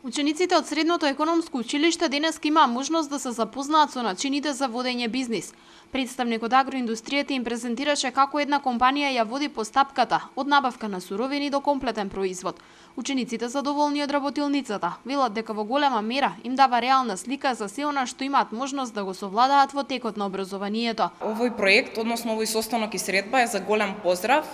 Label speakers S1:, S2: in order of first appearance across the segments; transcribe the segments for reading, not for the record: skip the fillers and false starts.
S1: Учениците од Средното економско училиште денеска имаа можност да се запознаат со начините за водење бизнис. Представник од агроиндустријата им презентираше како една компанија ја води постапката од набавка на суровини до комплетен производ. Учениците задоволни од работилницата велат дека во голема мера им дава реална слика за се она што имаат можност да го совладаат во текот на образованието.
S2: Овој проект, односно овој состанок и средба е за голем поздрав,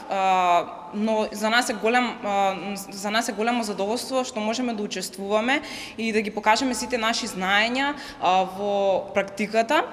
S2: но за нас е големо задоволство што можеме да учествуваме и да ги покажеме сите наши знаења во практиката.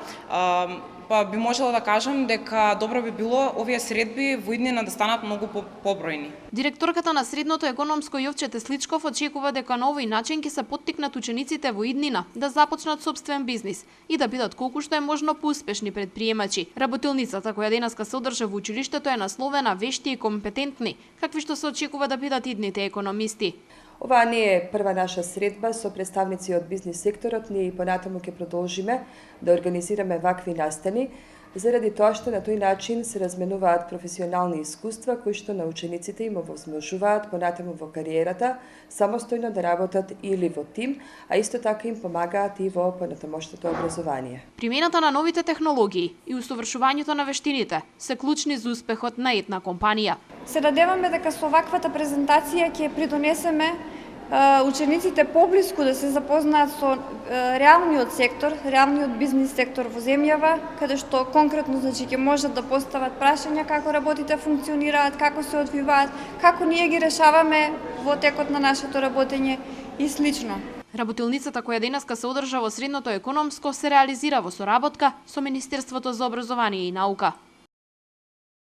S2: Па би можела да кажам дека добро би било овие средби во иднина да станат многу побројни.
S1: Директорката на Средното економско Јовче Тесличков очекува дека на овој начин ќе се поттикнат учениците во иднина да започнат сопствен бизнис и да бидат колку што е можно поуспешни предприемачи. Работилницата која денеска се одржа во училиштето е насловена "Вешти и компетентни", какви што се очекува да бидат идните економисти.
S3: Ова не е прва наша средба со представници од бизнис секторот, ние и понатаму ќе продолжиме да организираме вакви настани, заради тоа што на тој начин се разменуваат професионални искуства кои што на учениците им овозможуваат понатаму во кариерата самостојно да работат или во тим, а исто така им помагаат и во понатамошното образование.
S1: Примената на новите технологии и усовршувањето на вештините се клучни за успехот на една компанија.
S4: Се надеваме дека со ваквата презентација ќе придонесеме учениците поблиску да се запознаат со реалниот сектор, реалниот бизнис сектор во земјава, каде што конкретно ќе можат да постават прашања како работите функционираат, како се одвиваат, како ние ги решаваме во текот на нашето работење и слично.
S1: Работилницата која денеска се одржа во Средното економско се реализира во соработка со Министерството за образование и наука.